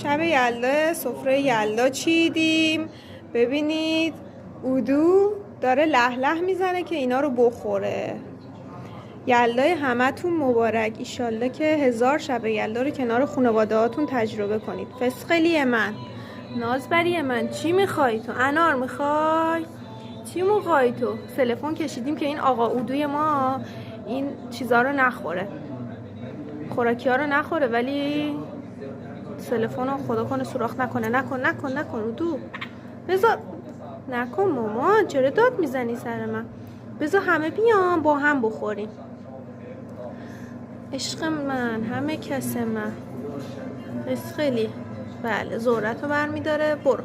شب یلدا سفره یلدا چیدیم. ببینید اودو داره له له میزنه که اینا رو بخوره. یلدای همتون مبارک. ایشالله که 1000 شب یلدا رو کنار خانواده هاتون تجربه کنید. فسقلی من، نازبری من، چی میخوای تو؟ انار میخوای؟ چی میخوای تو؟ تلفن کشیدیم که این آقا اودوی ما این چیزا رو نخوره، خوراکی ها رو نخوره، ولی تلفن رو خدا کنه سوراخ نکنه. نکن اودو، بذار نکن مامان، چرا داد میزنی سر من؟ بذار همه بیان با هم بخوریم. عشق من، همه کس من. بس خیلی بله، ذرت رو برمیداره. برو.